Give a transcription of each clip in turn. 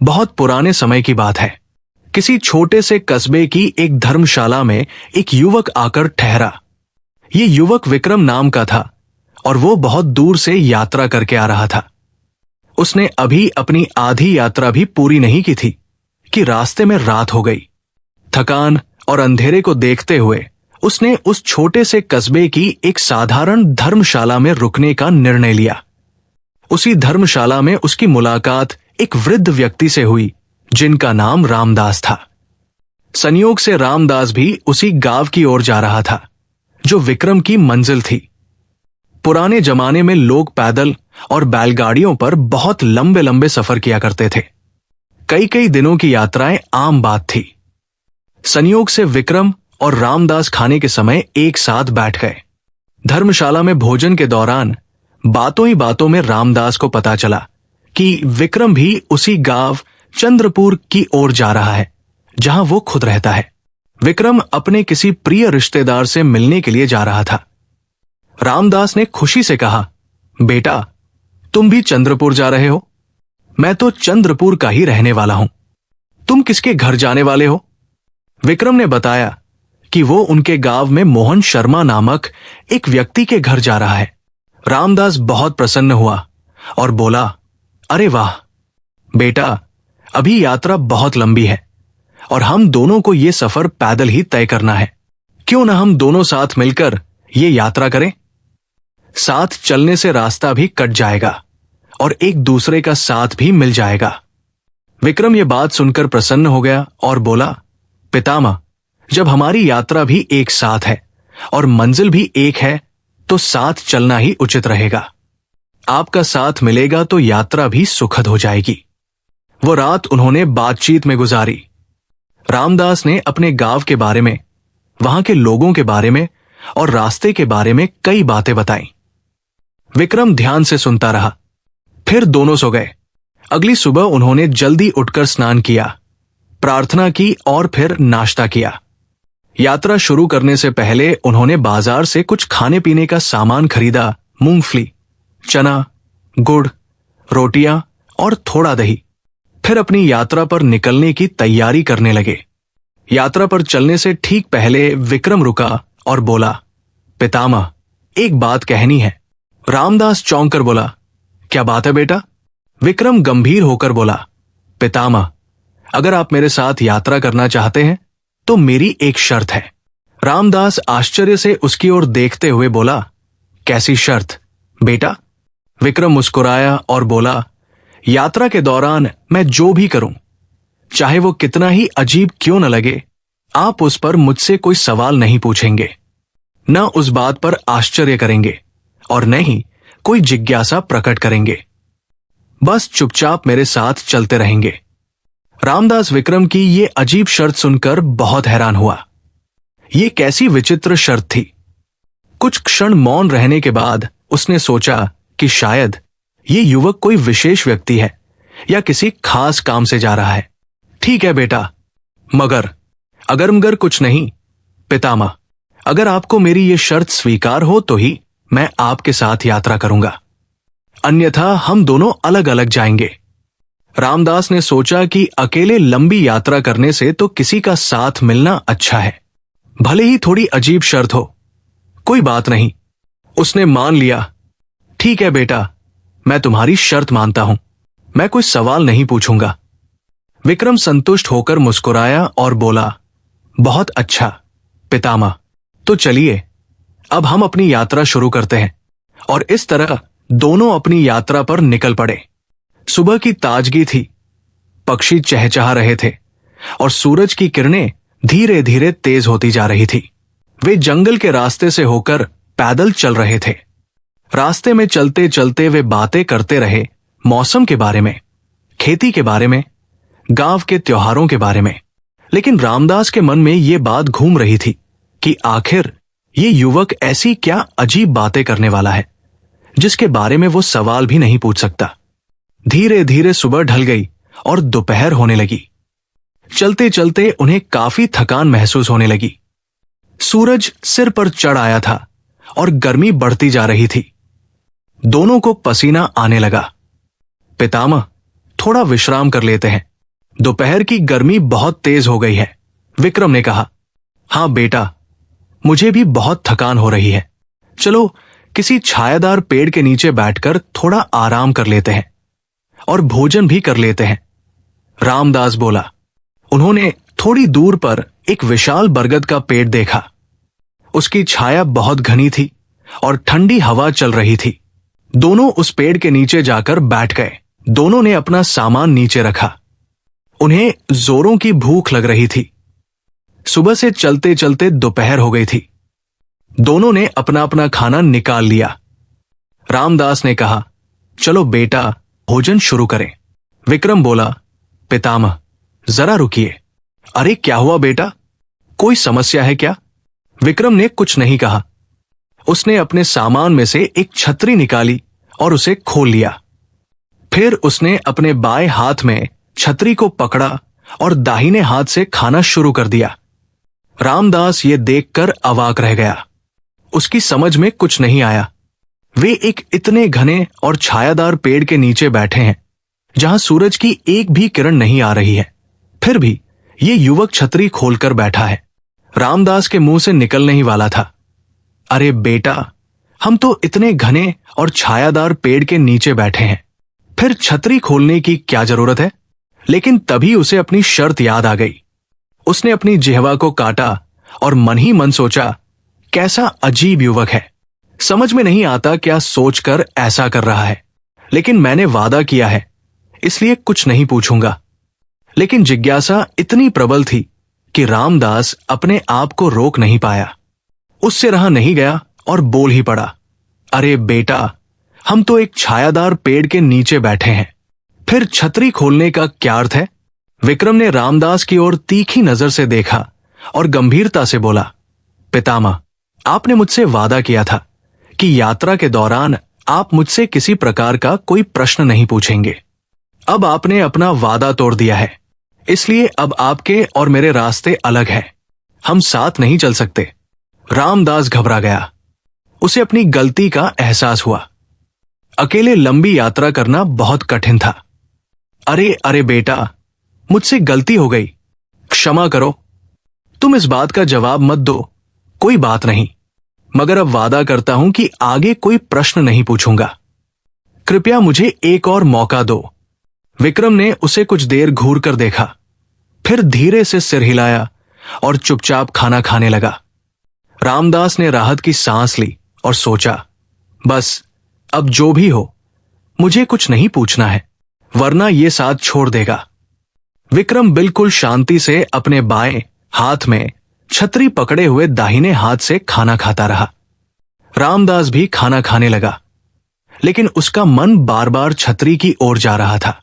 बहुत पुराने समय की बात है। किसी छोटे से कस्बे की एक धर्मशाला में एक युवक आकर ठहरा। ये युवक विक्रम नाम का था और वो बहुत दूर से यात्रा करके आ रहा था। उसने अभी अपनी आधी यात्रा भी पूरी नहीं की थी कि रास्ते में रात हो गई। थकान और अंधेरे को देखते हुए उसने उस छोटे से कस्बे की एक साधारण धर्मशाला में रुकने का निर्णय लिया। उसी धर्मशाला में उसकी मुलाकात एक वृद्ध व्यक्ति से हुई जिनका नाम रामदास था। संयोग से रामदास भी उसी गांव की ओर जा रहा था जो विक्रम की मंजिल थी। पुराने जमाने में लोग पैदल और बैलगाड़ियों पर बहुत लंबे लंबे सफर किया करते थे। कई कई दिनों की यात्राएं आम बात थी। संयोग से विक्रम और रामदास खाने के समय एक साथ बैठ गए। धर्मशाला में भोजन के दौरान बातों ही बातों में रामदास को पता चला कि विक्रम भी उसी गांव चंद्रपुर की ओर जा रहा है जहां वो खुद रहता है। विक्रम अपने किसी प्रिय रिश्तेदार से मिलने के लिए जा रहा था। रामदास ने खुशी से कहा, बेटा तुम भी चंद्रपुर जा रहे हो? मैं तो चंद्रपुर का ही रहने वाला हूं। तुम किसके घर जाने वाले हो? विक्रम ने बताया कि वो उनके गांव में मोहन शर्मा नामक एक व्यक्ति के घर जा रहा है। रामदास बहुत प्रसन्न हुआ और बोला, अरे वाह बेटा, अभी यात्रा बहुत लंबी है और हम दोनों को ये सफर पैदल ही तय करना है। क्यों ना हम दोनों साथ मिलकर ये यात्रा करें? साथ चलने से रास्ता भी कट जाएगा और एक दूसरे का साथ भी मिल जाएगा। विक्रम ये बात सुनकर प्रसन्न हो गया और बोला, पितामह, जब हमारी यात्रा भी एक साथ है और मंजिल भी एक है तो साथ चलना ही उचित रहेगा। आपका साथ मिलेगा तो यात्रा भी सुखद हो जाएगी। वो रात उन्होंने बातचीत में गुजारी। रामदास ने अपने गांव के बारे में, वहां के लोगों के बारे में और रास्ते के बारे में कई बातें बताई। विक्रम ध्यान से सुनता रहा। फिर दोनों सो गए। अगली सुबह उन्होंने जल्दी उठकर स्नान किया, प्रार्थना की और फिर नाश्ता किया। यात्रा शुरू करने से पहले उन्होंने बाजार से कुछ खाने पीने का सामान खरीदा। मूंगफली, चना, गुड़, रोटियां और थोड़ा दही। फिर अपनी यात्रा पर निकलने की तैयारी करने लगे। यात्रा पर चलने से ठीक पहले विक्रम रुका और बोला, पितामह, एक बात कहनी है। रामदास चौंक कर बोला, क्या बात है बेटा? विक्रम गंभीर होकर बोला, पितामह, अगर आप मेरे साथ यात्रा करना चाहते हैं तो मेरी एक शर्त है। रामदास आश्चर्य से उसकी ओर देखते हुए बोला, कैसी शर्त बेटा? विक्रम मुस्कुराया और बोला, यात्रा के दौरान मैं जो भी करूं, चाहे वो कितना ही अजीब क्यों न लगे, आप उस पर मुझसे कोई सवाल नहीं पूछेंगे, न उस बात पर आश्चर्य करेंगे और न ही कोई जिज्ञासा प्रकट करेंगे। बस चुपचाप मेरे साथ चलते रहेंगे। रामदास विक्रम की ये अजीब शर्त सुनकर बहुत हैरान हुआ। ये कैसी विचित्र शर्त थी। कुछ क्षण मौन रहने के बाद उसने सोचा कि शायद ये युवक कोई विशेष व्यक्ति है या किसी खास काम से जा रहा है। ठीक है बेटा, मगर कुछ नहीं। पितामह, अगर आपको मेरी ये शर्त स्वीकार हो तो ही मैं आपके साथ यात्रा करूंगा, अन्यथा हम दोनों अलग अलग जाएंगे। रामदास ने सोचा कि अकेले लंबी यात्रा करने से तो किसी का साथ मिलना अच्छा है, भले ही थोड़ी अजीब शर्त हो। कोई बात नहीं, उसने मान लिया। ठीक है बेटा, मैं तुम्हारी शर्त मानता हूं, मैं कोई सवाल नहीं पूछूंगा। विक्रम संतुष्ट होकर मुस्कुराया और बोला, बहुत अच्छा पितामह, तो चलिए अब हम अपनी यात्रा शुरू करते हैं। और इस तरह दोनों अपनी यात्रा पर निकल पड़े। सुबह की ताजगी थी, पक्षी चहचहा रहे थे और सूरज की किरणें धीरे धीरे तेज होती जा रही थी। वे जंगल के रास्ते से होकर पैदल चल रहे थे। रास्ते में चलते चलते वे बातें करते रहे, मौसम के बारे में, खेती के बारे में, गांव के त्योहारों के बारे में। लेकिन रामदास के मन में ये बात घूम रही थी कि आखिर ये युवक ऐसी क्या अजीब बातें करने वाला है जिसके बारे में वो सवाल भी नहीं पूछ सकता। धीरे धीरे सुबह ढल गई और दोपहर होने लगी। चलते चलते उन्हें काफी थकान महसूस होने लगी। सूरज सिर पर चढ़ आया था और गर्मी बढ़ती जा रही थी। दोनों को पसीना आने लगा। पितामह, थोड़ा विश्राम कर लेते हैं, दोपहर की गर्मी बहुत तेज हो गई है। विक्रम ने कहा, हाँ बेटा, मुझे भी बहुत थकान हो रही है। चलो किसी छायादार पेड़ के नीचे बैठकर थोड़ा आराम कर लेते हैं और भोजन भी कर लेते हैं, रामदास बोला। उन्होंने थोड़ी दूर पर एक विशाल बरगद का पेड़ देखा। उसकी छाया बहुत घनी थी और ठंडी हवा चल रही थी। दोनों उस पेड़ के नीचे जाकर बैठ गए। दोनों ने अपना सामान नीचे रखा। उन्हें जोरों की भूख लग रही थी। सुबह से चलते चलते दोपहर हो गई थी। दोनों ने अपना अपना खाना निकाल लिया। रामदास ने कहा, चलो बेटा, भोजन शुरू करें। विक्रम बोला, पितामह जरा रुकिए। अरे क्या हुआ बेटा, कोई समस्या है क्या? विक्रम ने कुछ नहीं कहा। उसने अपने सामान में से एक छतरी निकाली और उसे खोल लिया। फिर उसने अपने बाएं हाथ में छतरी को पकड़ा और दाहिने हाथ से खाना शुरू कर दिया। रामदास ये देखकर अवाक रह गया। उसकी समझ में कुछ नहीं आया। वे एक इतने घने और छायादार पेड़ के नीचे बैठे हैं जहां सूरज की एक भी किरण नहीं आ रही है, फिर भी ये युवक छतरी खोलकर बैठा है। रामदास के मुंह से निकलने ही वाला था, अरे बेटा, हम तो इतने घने और छायादार पेड़ के नीचे बैठे हैं, फिर छतरी खोलने की क्या जरूरत है? लेकिन तभी उसे अपनी शर्त याद आ गई। उसने अपनी जिह्वा को काटा और मन ही मन सोचा, कैसा अजीब युवक है। समझ में नहीं आता क्या सोचकर ऐसा कर रहा है, लेकिन मैंने वादा किया है, इसलिए कुछ नहीं पूछूंगा। लेकिन जिज्ञासा इतनी प्रबल थी कि रामदास अपने आप को रोक नहीं पाया। उससे रहा नहीं गया और बोल ही पड़ा, अरे बेटा, हम तो एक छायादार पेड़ के नीचे बैठे हैं, फिर छतरी खोलने का क्या अर्थ है? विक्रम ने रामदास की ओर तीखी नजर से देखा और गंभीरता से बोला, पितामह, आपने मुझसे वादा किया था कि यात्रा के दौरान आप मुझसे किसी प्रकार का कोई प्रश्न नहीं पूछेंगे। अब आपने अपना वादा तोड़ दिया है, इसलिए अब आपके और मेरे रास्ते अलग हैं। हम साथ नहीं चल सकते। रामदास घबरा गया। उसे अपनी गलती का एहसास हुआ। अकेले लंबी यात्रा करना बहुत कठिन था। अरे अरे बेटा, मुझसे गलती हो गई, क्षमा करो। तुम इस बात का जवाब मत दो, कोई बात नहीं, मगर अब वादा करता हूं कि आगे कोई प्रश्न नहीं पूछूंगा। कृपया मुझे एक और मौका दो। विक्रम ने उसे कुछ देर घूर कर देखा, फिर धीरे से सिर हिलाया और चुपचाप खाना खाने लगा। रामदास ने राहत की सांस ली और सोचा, बस अब जो भी हो, मुझे कुछ नहीं पूछना है, वरना ये साथ छोड़ देगा। विक्रम बिल्कुल शांति से अपने बाएं हाथ में छतरी पकड़े हुए दाहिने हाथ से खाना खाता रहा। रामदास भी खाना खाने लगा, लेकिन उसका मन बार बार छतरी की ओर जा रहा था।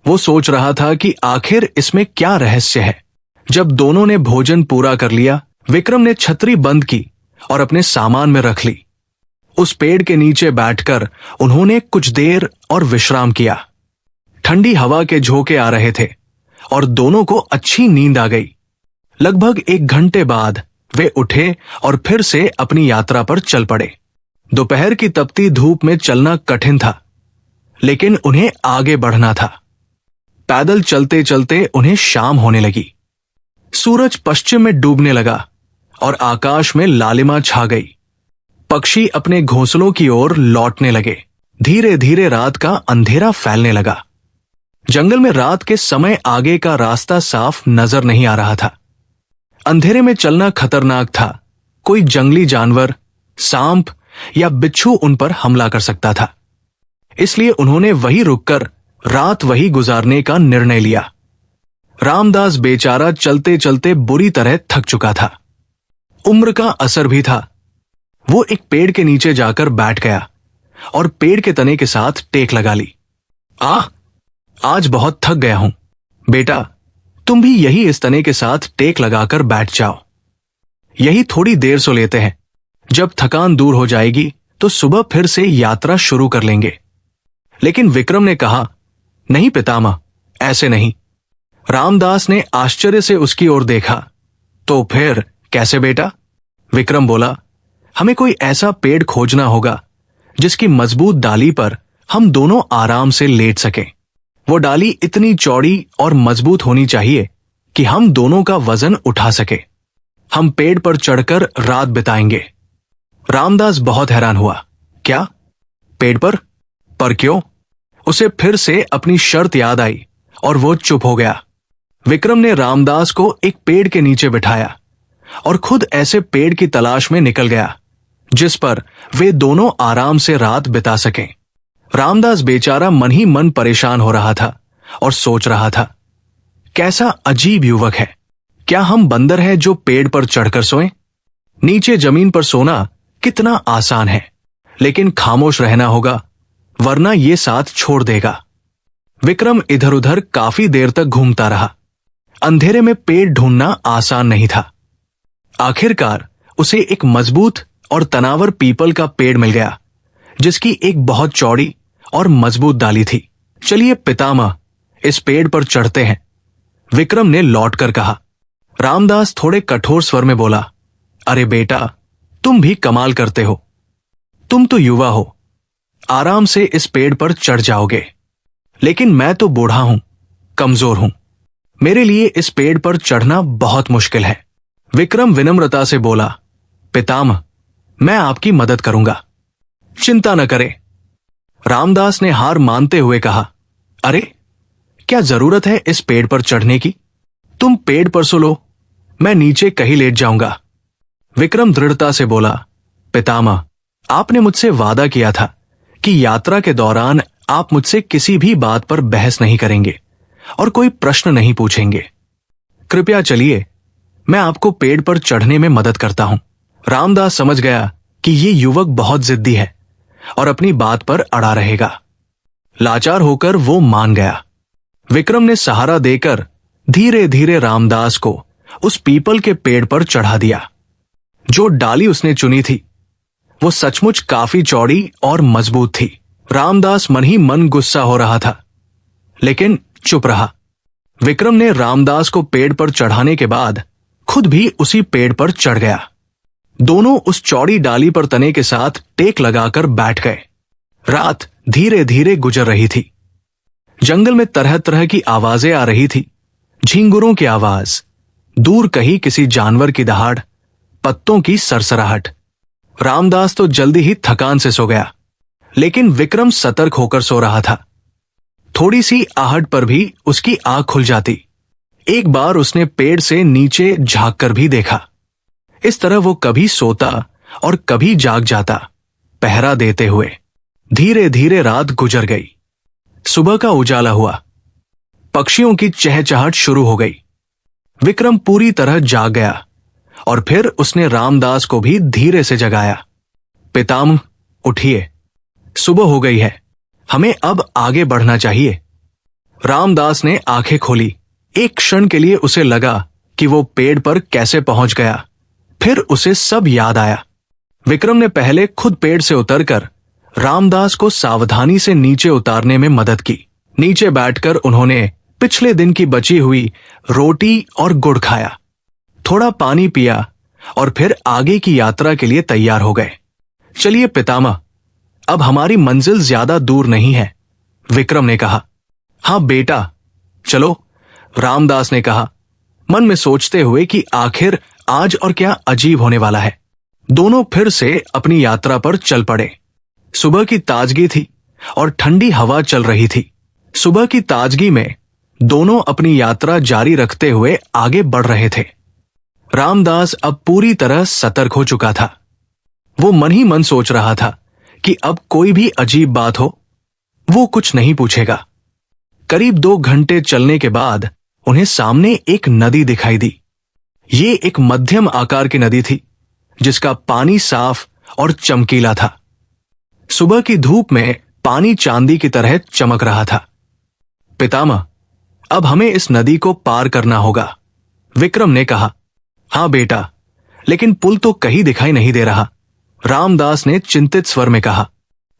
वो सोच रहा था कि आखिर इसमें क्या रहस्य है। जब दोनों ने भोजन पूरा कर लिया, विक्रम ने छतरी बंद की और अपने सामान में रख ली। उस पेड़ के नीचे बैठकर उन्होंने कुछ देर और विश्राम किया। ठंडी हवा के झोंके आ रहे थे और दोनों को अच्छी नींद आ गई। लगभग 1 घंटे बाद वे उठे और फिर से अपनी यात्रा पर चल पड़े। दोपहर की तपती धूप में चलना कठिन था, लेकिन उन्हें आगे बढ़ना था। पैदल चलते चलते उन्हें शाम होने लगी। सूरज पश्चिम में डूबने लगा और आकाश में लालिमा छा गई। पक्षी अपने घोंसलों की ओर लौटने लगे। धीरे धीरे रात का अंधेरा फैलने लगा। जंगल में रात के समय आगे का रास्ता साफ नजर नहीं आ रहा था। अंधेरे में चलना खतरनाक था। कोई जंगली जानवर, सांप या बिच्छू उन पर हमला कर सकता था। इसलिए उन्होंने वहीं रुककर रात वहीं गुजारने का निर्णय लिया। रामदास बेचारा चलते चलते बुरी तरह थक चुका था। उम्र का असर भी था। वो एक पेड़ के नीचे जाकर बैठ गया और पेड़ के तने के साथ टेक लगा ली। आज बहुत थक गया हूं। बेटा, तुम भी यही इस तने के साथ टेक लगाकर बैठ जाओ। यही थोड़ी देर सो लेते हैं। जब थकान दूर हो जाएगी तो सुबह फिर से यात्रा शुरू कर लेंगे। लेकिन विक्रम ने कहा, नहीं पितामह, ऐसे नहीं। रामदास ने आश्चर्य से उसकी ओर देखा। तो फिर कैसे बेटा? विक्रम बोला, हमें कोई ऐसा पेड़ खोजना होगा जिसकी मजबूत डाली पर हम दोनों आराम से लेट सकें। वो डाली इतनी चौड़ी और मजबूत होनी चाहिए कि हम दोनों का वजन उठा सके। हम पेड़ पर चढ़कर रात बिताएंगे। रामदास बहुत हैरान हुआ। क्या? पेड़ पर? पर क्यों? उसे फिर से अपनी शर्त याद आई और वो चुप हो गया। विक्रम ने रामदास को एक पेड़ के नीचे बिठाया और खुद ऐसे पेड़ की तलाश में निकल गया जिस पर वे दोनों आराम से रात बिता सकें। रामदास बेचारा मन ही मन परेशान हो रहा था और सोच रहा था, कैसा अजीब युवक है। क्या हम बंदर हैं जो पेड़ पर चढ़कर सोएं? नीचे जमीन पर सोना कितना आसान है, लेकिन खामोश रहना होगा, वरना ये साथ छोड़ देगा। विक्रम इधर उधर काफी देर तक घूमता रहा। अंधेरे में पेड़ ढूंढना आसान नहीं था। आखिरकार उसे एक मजबूत और तनावर पीपल का पेड़ मिल गया जिसकी एक बहुत चौड़ी और मजबूत डाली थी। चलिए पितामह, इस पेड़ पर चढ़ते हैं, विक्रम ने लौटकर कहा। रामदास थोड़े कठोर स्वर में बोला, अरे बेटा, तुम भी कमाल करते हो। तुम तो युवा हो, आराम से इस पेड़ पर चढ़ जाओगे, लेकिन मैं तो बूढ़ा हूं, कमजोर हूं। मेरे लिए इस पेड़ पर चढ़ना बहुत मुश्किल है। विक्रम विनम्रता से बोला, पितामह, मैं आपकी मदद करूंगा, चिंता न करें। रामदास ने हार मानते हुए कहा, अरे क्या जरूरत है इस पेड़ पर चढ़ने की? तुम पेड़ पर सो लो, मैं नीचे कहीं लेट जाऊंगा। विक्रम दृढ़ता से बोला, पितामह, आपने मुझसे वादा किया था कि यात्रा के दौरान आप मुझसे किसी भी बात पर बहस नहीं करेंगे और कोई प्रश्न नहीं पूछेंगे। कृपया चलिए, मैं आपको पेड़ पर चढ़ने में मदद करता हूं। रामदास समझ गया कि ये युवक बहुत जिद्दी है और अपनी बात पर अड़ा रहेगा। लाचार होकर वो मान गया। विक्रम ने सहारा देकर धीरे धीरे रामदास को उस पीपल के पेड़ पर चढ़ा दिया। जो डाली उसने चुनी थी वो सचमुच काफी चौड़ी और मजबूत थी। रामदास मन ही मन गुस्सा हो रहा था, लेकिन चुप रहा। विक्रम ने रामदास को पेड़ पर चढ़ाने के बाद खुद भी उसी पेड़ पर चढ़ गया। दोनों उस चौड़ी डाली पर तने के साथ टेक लगाकर बैठ गए। रात धीरे धीरे गुजर रही थी। जंगल में तरह तरह की आवाजें आ रही थी। झींगुरों की आवाज, दूर कहीं किसी जानवर की दहाड़, पत्तों की सरसराहट। रामदास तो जल्दी ही थकान से सो गया, लेकिन विक्रम सतर्क होकर सो रहा था। थोड़ी सी आहट पर भी उसकी आंख खुल जाती। एक बार उसने पेड़ से नीचे झांक कर भी देखा। इस तरह वो कभी सोता और कभी जाग जाता, पहरा देते हुए। धीरे धीरे रात गुजर गई। सुबह का उजाला हुआ। पक्षियों की चहचहाट शुरू हो गई। विक्रम पूरी तरह जाग गया और फिर उसने रामदास को भी धीरे से जगाया। पितामह, उठिए, सुबह हो गई है, हमें अब आगे बढ़ना चाहिए। रामदास ने आंखें खोली। एक क्षण के लिए उसे लगा कि वो पेड़ पर कैसे पहुंच गया। फिर उसे सब याद आया। विक्रम ने पहले खुद पेड़ से उतरकर रामदास को सावधानी से नीचे उतारने में मदद की। नीचे बैठकर उन्होंने पिछले दिन की बची हुई रोटी और गुड़ खाया, थोड़ा पानी पिया और फिर आगे की यात्रा के लिए तैयार हो गए। चलिए पितामह, अब हमारी मंजिल ज्यादा दूर नहीं है, विक्रम ने कहा। हां बेटा, चलो, रामदास ने कहा, मन में सोचते हुए कि आखिर आज और क्या अजीब होने वाला है। दोनों फिर से अपनी यात्रा पर चल पड़े। सुबह की ताजगी थी और ठंडी हवा चल रही थी। सुबह की ताजगी में दोनों अपनी यात्रा जारी रखते हुए आगे बढ़ रहे थे। रामदास अब पूरी तरह सतर्क हो चुका था। वो मन ही मन सोच रहा था कि अब कोई भी अजीब बात हो, वो कुछ नहीं पूछेगा। करीब 2 घंटे चलने के बाद उन्हें सामने एक नदी दिखाई दी। ये एक मध्यम आकार की नदी थी जिसका पानी साफ और चमकीला था। सुबह की धूप में पानी चांदी की तरह चमक रहा था। पितामह, अब हमें इस नदी को पार करना होगा, विक्रम ने कहा। हां बेटा, लेकिन पुल तो कहीं दिखाई नहीं दे रहा, रामदास ने चिंतित स्वर में कहा।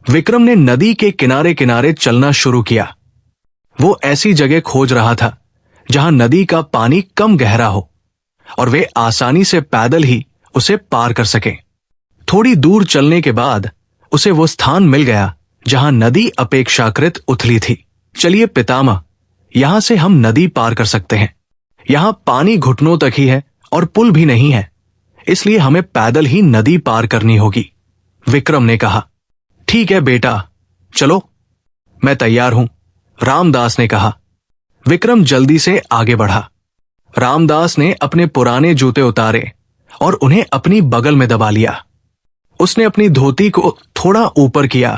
विक्रम ने नदी के किनारे किनारे चलना शुरू किया। वो ऐसी जगह खोज रहा था जहां नदी का पानी कम गहरा हो और वे आसानी से पैदल ही उसे पार कर सकें। थोड़ी दूर चलने के बाद उसे वो स्थान मिल गया जहां नदी अपेक्षाकृत उथली थी। चलिए पितामह, यहां से हम नदी पार कर सकते हैं। यहां पानी घुटनों तक ही है और पुल भी नहीं है, इसलिए हमें पैदल ही नदी पार करनी होगी। विक्रम ने कहा। ठीक है बेटा, चलो, मैं तैयार हूं, रामदास ने कहा। विक्रम जल्दी से आगे बढ़ा। रामदास ने अपने पुराने जूते उतारे और उन्हें अपनी बगल में दबा लिया। उसने अपनी धोती को थोड़ा ऊपर किया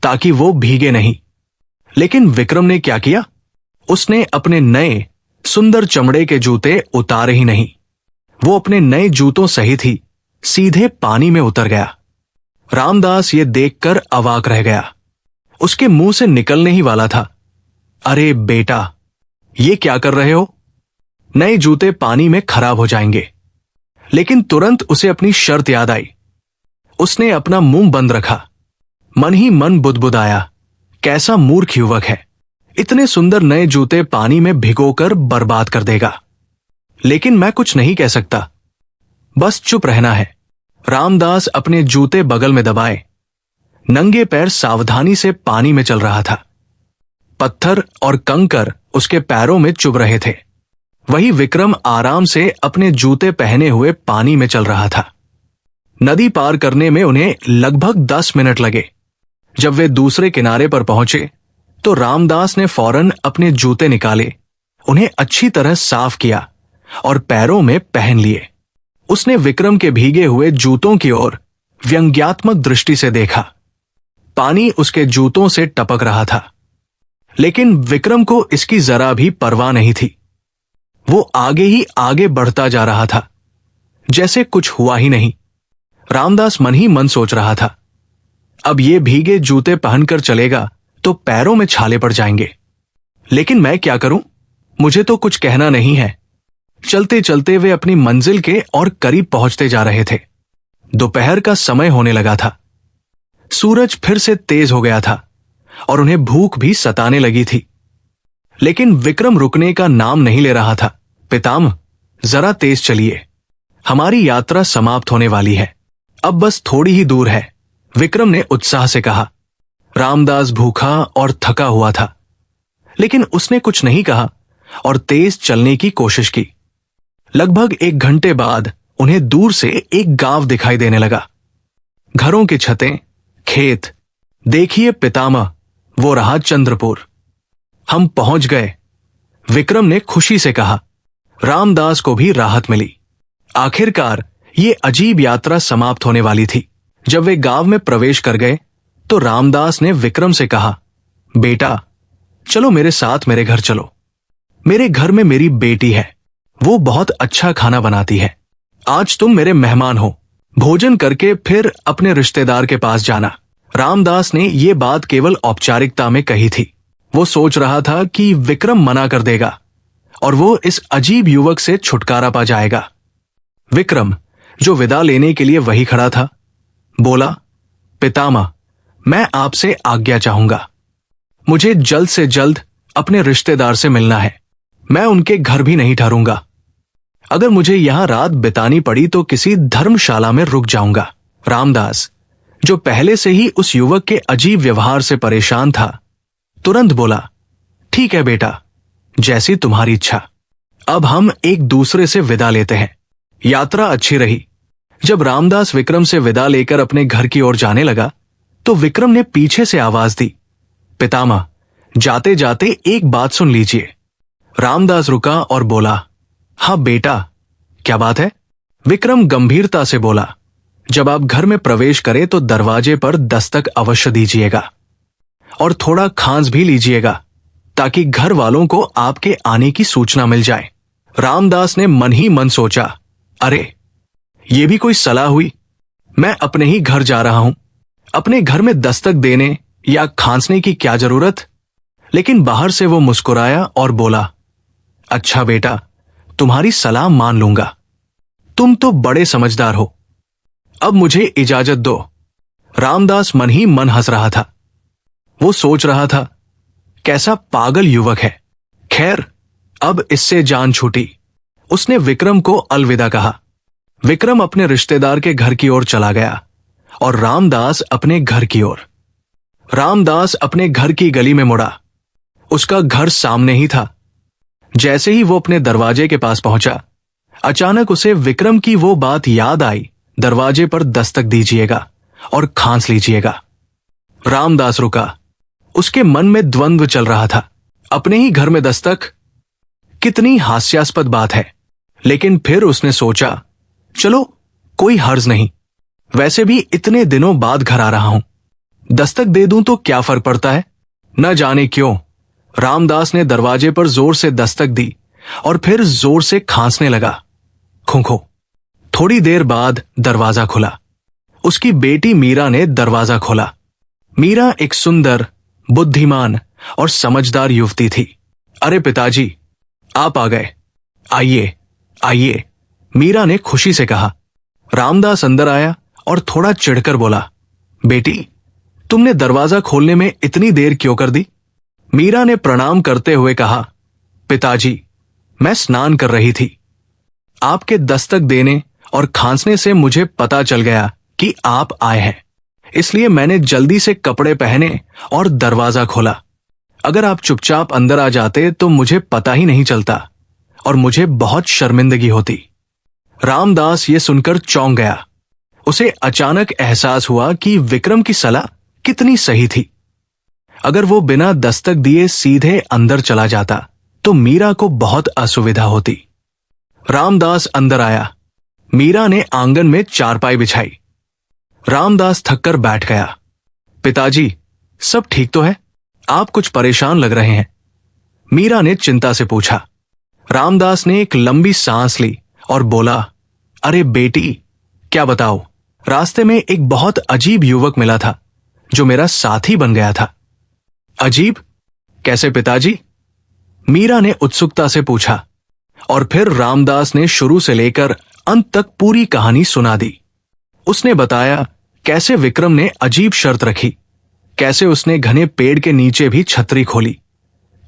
ताकि वो भीगे नहीं। लेकिन विक्रम ने क्या किया? उसने अपने नए सुंदर चमड़े के जूते उतारे ही नहीं। वो अपने नए जूतों सहित ही सीधे पानी में उतर गया। रामदास ये देखकर अवाक रह गया। उसके मुंह से निकलने ही वाला था, अरे बेटा, ये क्या कर रहे हो? नए जूते पानी में खराब हो जाएंगे। लेकिन तुरंत उसे अपनी शर्त याद आई। उसने अपना मुंह बंद रखा। मन ही मन बुदबुदाया, कैसा मूर्ख युवक है, इतने सुंदर नए जूते पानी में भिगोकर बर्बाद कर देगा। लेकिन मैं कुछ नहीं कह सकता, बस चुप रहना है। रामदास अपने जूते बगल में दबाए नंगे पैर सावधानी से पानी में चल रहा था। पत्थर और कंकर उसके पैरों में चुभ रहे थे। वही विक्रम आराम से अपने जूते पहने हुए पानी में चल रहा था। नदी पार करने में उन्हें लगभग 10 मिनट लगे। जब वे दूसरे किनारे पर पहुंचे तो रामदास ने फौरन अपने जूते निकाले, उन्हें अच्छी तरह साफ किया और पैरों में पहन लिए। उसने विक्रम के भीगे हुए जूतों की ओर व्यंग्यात्मक दृष्टि से देखा। पानी उसके जूतों से टपक रहा था, लेकिन विक्रम को इसकी जरा भी परवाह नहीं थी। वो आगे ही आगे बढ़ता जा रहा था, जैसे कुछ हुआ ही नहीं। रामदास मन ही मन सोच रहा था, अब ये भीगे जूते पहनकर चलेगा तो पैरों में छाले पड़ जाएंगे। लेकिन मैं क्या करूं? मुझे तो कुछ कहना नहीं है। चलते चलते वे अपनी मंजिल के और करीब पहुंचते जा रहे थे। दोपहर का समय होने लगा था। सूरज फिर से तेज हो गया था और उन्हें भूख भी सताने लगी थी। लेकिन विक्रम रुकने का नाम नहीं ले रहा था। पितामह, जरा तेज चलिए, हमारी यात्रा समाप्त होने वाली है, अब बस थोड़ी ही दूर है, विक्रम ने उत्साह से कहा। रामदास भूखा और थका हुआ था, लेकिन उसने कुछ नहीं कहा और तेज चलने की कोशिश की। लगभग 1 घंटे बाद उन्हें दूर से एक गांव दिखाई देने लगा। घरों की छतें, खेत। देखिए पितामह, वो रहा चंद्रपुर। हम पहुंच गए, विक्रम ने खुशी से कहा। रामदास को भी राहत मिली। आखिरकार ये अजीब यात्रा समाप्त होने वाली थी। जब वे गांव में प्रवेश कर गए तो रामदास ने विक्रम से कहा, बेटा, चलो मेरे साथ मेरे घर चलो। मेरे घर में मेरी बेटी है, वो बहुत अच्छा खाना बनाती है। आज तुम मेरे मेहमान हो, भोजन करके फिर अपने रिश्तेदार के पास जाना। रामदास ने ये बात केवल औपचारिकता में कही थी। वो सोच रहा था कि विक्रम मना कर देगा और वो इस अजीब युवक से छुटकारा पा जाएगा। विक्रम, जो विदा लेने के लिए वही खड़ा था, बोला, पितामह, मैं आपसे आज्ञा चाहूंगा। मुझे जल्द से जल्द अपने रिश्तेदार से मिलना है। मैं उनके घर भी नहीं ठहरूंगा। अगर मुझे यहां रात बितानी पड़ी तो किसी धर्मशाला में रुक जाऊंगा। रामदास, जो पहले से ही उस युवक के अजीब व्यवहार से परेशान था, तुरंत बोला, ठीक है बेटा, जैसी तुम्हारी इच्छा। अब हम एक दूसरे से विदा लेते हैं। यात्रा अच्छी रही। जब रामदास विक्रम से विदा लेकर अपने घर की ओर जाने लगा तो विक्रम ने पीछे से आवाज दी, पितामह, जाते जाते एक बात सुन लीजिए। रामदास रुका और बोला, हाँ बेटा, क्या बात है? विक्रम गंभीरता से बोला, जब आप घर में प्रवेश करें तो दरवाजे पर दस्तक अवश्य दीजिएगा और थोड़ा खांस भी लीजिएगा ताकि घर वालों को आपके आने की सूचना मिल जाए। रामदास ने मन ही मन सोचा, अरे ये भी कोई सलाह हुई? मैं अपने ही घर जा रहा हूं, अपने घर में दस्तक देने या खांसने की क्या जरूरत? लेकिन बाहर से वो मुस्कुराया और बोला, अच्छा बेटा, तुम्हारी सलाह मान लूंगा। तुम तो बड़े समझदार हो। अब मुझे इजाजत दो। रामदास मन ही मन हंस रहा था। वो सोच रहा था, कैसा पागल युवक है। खैर, अब इससे जान छूटी। उसने विक्रम को अलविदा कहा। विक्रम अपने रिश्तेदार के घर की ओर चला गया और रामदास अपने घर की ओर। रामदास अपने घर की गली में मुड़ा। उसका घर सामने ही था। जैसे ही वो अपने दरवाजे के पास पहुंचा, अचानक उसे विक्रम की वो बात याद आई, दरवाजे पर दस्तक दीजिएगा और खांस लीजिएगा। रामदास रुका। उसके मन में द्वंद्व चल रहा था। अपने ही घर में दस्तक, कितनी हास्यास्पद बात है। लेकिन फिर उसने सोचा, चलो कोई हर्ज नहीं, वैसे भी इतने दिनों बाद घर आ रहा हूं, दस्तक दे दूं तो क्या फर्क पड़ता है। न जाने क्यों रामदास ने दरवाजे पर जोर से दस्तक दी और फिर जोर से खांसने लगा। खूंखो। थोड़ी देर बाद दरवाजा खुला। उसकी बेटी मीरा ने दरवाजा खोला। मीरा एक सुंदर, बुद्धिमान और समझदार युवती थी। अरे पिताजी, आप आ गए, आइए आइए, मीरा ने खुशी से कहा। रामदास अंदर आया और थोड़ा चिढ़कर बोला, बेटी, तुमने दरवाजा खोलने में इतनी देर क्यों कर दी। मीरा ने प्रणाम करते हुए कहा, पिताजी, मैं स्नान कर रही थी। आपके दस्तक देने और खांसने से मुझे पता चल गया कि आप आए हैं, इसलिए मैंने जल्दी से कपड़े पहने और दरवाजा खोला। अगर आप चुपचाप अंदर आ जाते तो मुझे पता ही नहीं चलता और मुझे बहुत शर्मिंदगी होती। रामदास ये सुनकर चौंक गया। उसे अचानक एहसास हुआ कि विक्रम की सलाह कितनी सही थी। अगर वो बिना दस्तक दिए सीधे अंदर चला जाता तो मीरा को बहुत असुविधा होती। रामदास अंदर आया। मीरा ने आंगन में चारपाई बिछाई। रामदास थककर बैठ गया। पिताजी, सब ठीक तो है? आप कुछ परेशान लग रहे हैं, मीरा ने चिंता से पूछा। रामदास ने एक लंबी सांस ली और बोला, अरे बेटी, क्या बताओ, रास्ते में एक बहुत अजीब युवक मिला था जो मेरा साथी बन गया था। अजीब? कैसे पिताजी? मीरा ने उत्सुकता से पूछा और फिर रामदास ने शुरू से लेकर अंत तक पूरी कहानी सुना दी। उसने बताया कैसे विक्रम ने अजीब शर्त रखी, कैसे उसने घने पेड़ के नीचे भी छतरी खोली,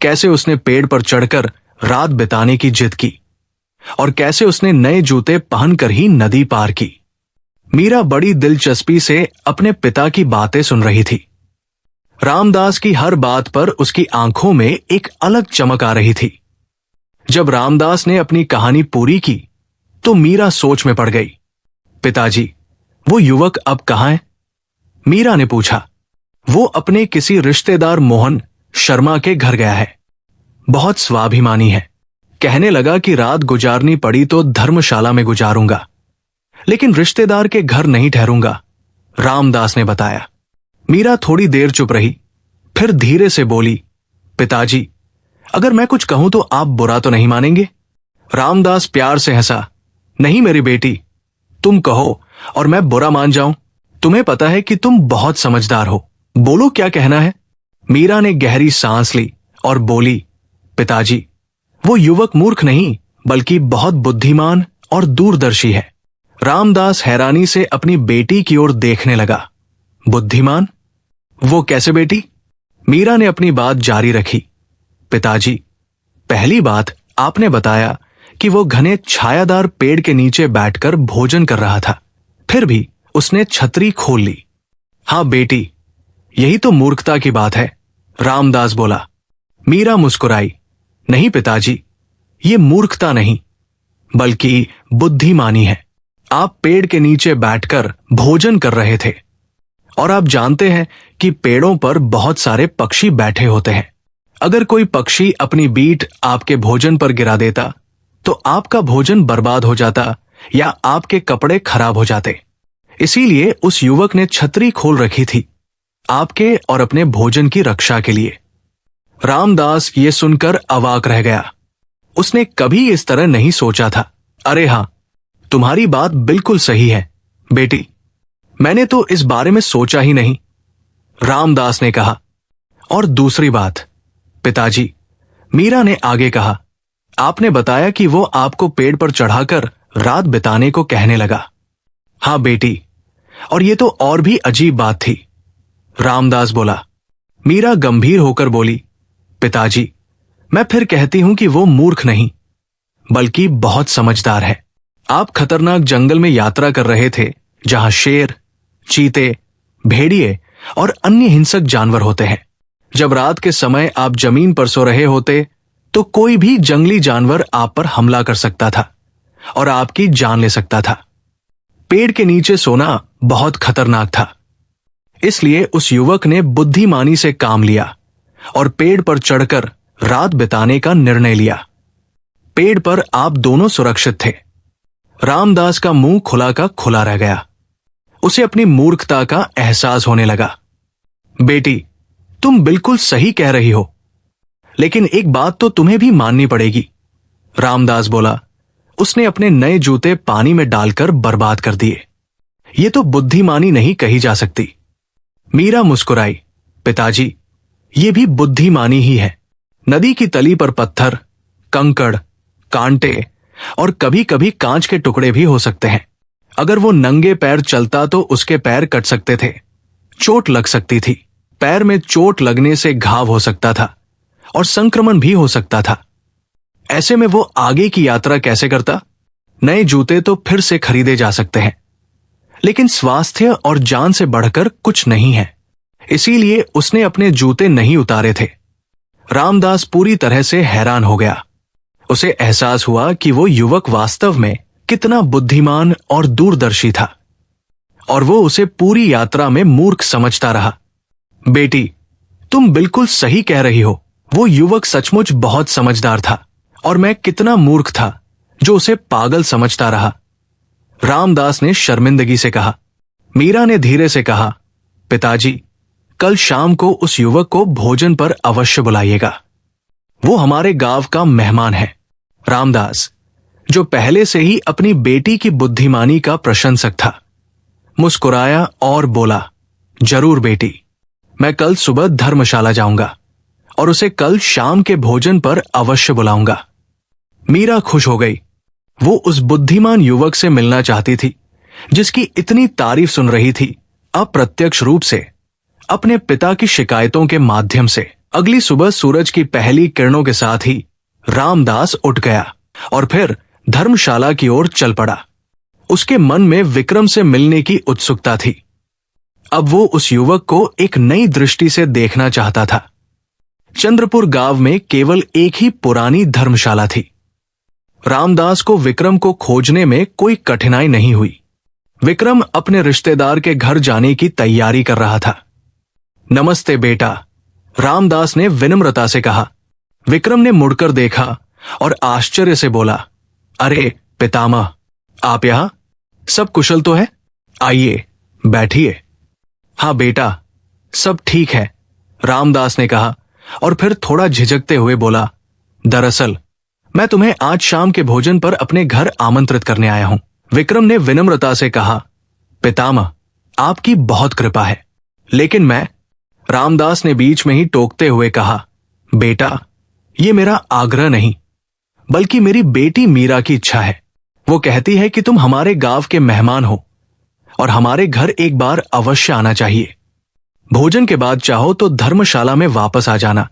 कैसे उसने पेड़ पर चढ़कर रात बिताने की जिद की और कैसे उसने नए जूते पहनकर ही नदी पार की। मीरा बड़ी दिलचस्पी से अपने पिता की बातें सुन रही थी। रामदास की हर बात पर उसकी आंखों में एक अलग चमक आ रही थी। जब रामदास ने अपनी कहानी पूरी की तो मीरा सोच में पड़ गई। पिताजी, वो युवक अब कहां है? मीरा ने पूछा। वो अपने किसी रिश्तेदार मोहन शर्मा के घर गया है। बहुत स्वाभिमानी है। कहने लगा कि रात गुजारनी पड़ी तो धर्मशाला में गुजारूंगा, लेकिन रिश्तेदार के घर नहीं ठहरूंगा, रामदास ने बताया। मीरा थोड़ी देर चुप रही, फिर धीरे से बोली, पिताजी, अगर मैं कुछ कहूं तो आप बुरा तो नहीं मानेंगे? रामदास प्यार से हंसा। नहीं मेरी बेटी, तुम कहो और मैं बुरा मान जाऊं? तुम्हें पता है कि तुम बहुत समझदार हो, बोलो क्या कहना है। मीरा ने गहरी सांस ली और बोली, पिताजी, वो युवक मूर्ख नहीं बल्कि बहुत बुद्धिमान और दूरदर्शी है। रामदास हैरानी से अपनी बेटी की ओर देखने लगा। बुद्धिमान? वो कैसे बेटी? मीरा ने अपनी बात जारी रखी। पिताजी, पहली बात, आपने बताया कि वो घने छायादार पेड़ के नीचे बैठकर भोजन कर रहा था, फिर भी उसने छतरी खोल ली। हां बेटी, यही तो मूर्खता की बात है, रामदास बोला। मीरा मुस्कुराई। नहीं पिताजी, ये मूर्खता नहीं बल्कि बुद्धिमानी है। आप पेड़ के नीचे बैठकर भोजन कर रहे थे और आप जानते हैं कि पेड़ों पर बहुत सारे पक्षी बैठे होते हैं। अगर कोई पक्षी अपनी बीट आपके भोजन पर गिरा देता तो आपका भोजन बर्बाद हो जाता या आपके कपड़े खराब हो जाते। इसीलिए उस युवक ने छतरी खोल रखी थी, आपके और अपने भोजन की रक्षा के लिए। रामदास ये सुनकर अवाक रह गया। उसने कभी इस तरह नहीं सोचा था। अरे हां, तुम्हारी बात बिल्कुल सही है बेटी, मैंने तो इस बारे में सोचा ही नहीं, रामदास ने कहा। और दूसरी बात पिताजी, मीरा ने आगे कहा, आपने बताया कि वो आपको पेड़ पर चढ़ाकर रात बिताने को कहने लगा। हां बेटी, और ये तो और भी अजीब बात थी, रामदास बोला। मीरा गंभीर होकर बोली, पिताजी, मैं फिर कहती हूं कि वो मूर्ख नहीं बल्कि बहुत समझदार है। आप खतरनाक जंगल में यात्रा कर रहे थे जहां शेर, चीते, भेड़िए और अन्य हिंसक जानवर होते हैं। जब रात के समय आप जमीन पर सो रहे होते तो कोई भी जंगली जानवर आप पर हमला कर सकता था और आपकी जान ले सकता था। पेड़ के नीचे सोना बहुत खतरनाक था। इसलिए उस युवक ने बुद्धिमानी से काम लिया और पेड़ पर चढ़कर रात बिताने का निर्णय लिया। पेड़ पर आप दोनों सुरक्षित थे। रामदास का मुंह खुला का खुला रह गया। उसे अपनी मूर्खता का एहसास होने लगा। बेटी, तुम बिल्कुल सही कह रही हो, लेकिन एक बात तो तुम्हें भी माननी पड़ेगी, रामदास बोला। उसने अपने नए जूते पानी में डालकर बर्बाद कर दिए। ये तो बुद्धिमानी नहीं कही जा सकती। मीरा मुस्कुराई। पिताजी, ये भी बुद्धिमानी ही है। नदी की तली पर पत्थर, कंकड़, कांटे और कभी कभी कांच के टुकड़े भी हो सकते हैं। अगर वो नंगे पैर चलता तो उसके पैर कट सकते थे, चोट लग सकती थी। पैर में चोट लगने से घाव हो सकता था और संक्रमण भी हो सकता था। ऐसे में वो आगे की यात्रा कैसे करता? नए जूते तो फिर से खरीदे जा सकते हैं, लेकिन स्वास्थ्य और जान से बढ़कर कुछ नहीं है। इसीलिए उसने अपने जूते नहीं उतारे थे। रामदास पूरी तरह से हैरान हो गया। उसे एहसास हुआ कि वो युवक वास्तव में कितना बुद्धिमान और दूरदर्शी था, और वो उसे पूरी यात्रा में मूर्ख समझता रहा। बेटी, तुम बिल्कुल सही कह रही हो। वो युवक सचमुच बहुत समझदार था और मैं कितना मूर्ख था जो उसे पागल समझता रहा, रामदास ने शर्मिंदगी से कहा। मीरा ने धीरे से कहा, पिताजी, कल शाम को उस युवक को भोजन पर अवश्य बुलाइएगा। वो हमारे गांव का मेहमान है। रामदास, जो पहले से ही अपनी बेटी की बुद्धिमानी का प्रशंसक था, मुस्कुराया और बोला, जरूर बेटी, मैं कल सुबह धर्मशाला जाऊंगा और उसे कल शाम के भोजन पर अवश्य बुलाऊंगा। मीरा खुश हो गई। वो उस बुद्धिमान युवक से मिलना चाहती थी जिसकी इतनी तारीफ सुन रही थी, अप्रत्यक्ष रूप से अपने पिता की शिकायतों के माध्यम से। अगली सुबह सूरज की पहली किरणों के साथ ही रामदास उठ गया और फिर धर्मशाला की ओर चल पड़ा। उसके मन में विक्रम से मिलने की उत्सुकता थी। अब वो उस युवक को एक नई दृष्टि से देखना चाहता था। चंद्रपुर गांव में केवल एक ही पुरानी धर्मशाला थी। रामदास को विक्रम को खोजने में कोई कठिनाई नहीं हुई। विक्रम अपने रिश्तेदार के घर जाने की तैयारी कर रहा था। नमस्ते बेटा, रामदास ने विनम्रता से कहा। विक्रम ने मुड़कर देखा और आश्चर्य से बोला, अरे पितामह, आप यहां? सब कुशल तो है? आइए बैठिए। हाँ बेटा, सब ठीक है, रामदास ने कहा और फिर थोड़ा झिझकते हुए बोला, दरअसल मैं तुम्हें आज शाम के भोजन पर अपने घर आमंत्रित करने आया हूं। विक्रम ने विनम्रता से कहा, पितामह, आपकी बहुत कृपा है, लेकिन मैं, रामदास ने बीच में ही टोकते हुए कहा, बेटा, ये मेरा आग्रह नहीं, बल्कि मेरी बेटी मीरा की इच्छा है। वो कहती है कि तुम हमारे गांव के मेहमान हो और हमारे घर एक बार अवश्य आना चाहिए। भोजन के बाद चाहो तो धर्मशाला में वापस आ जाना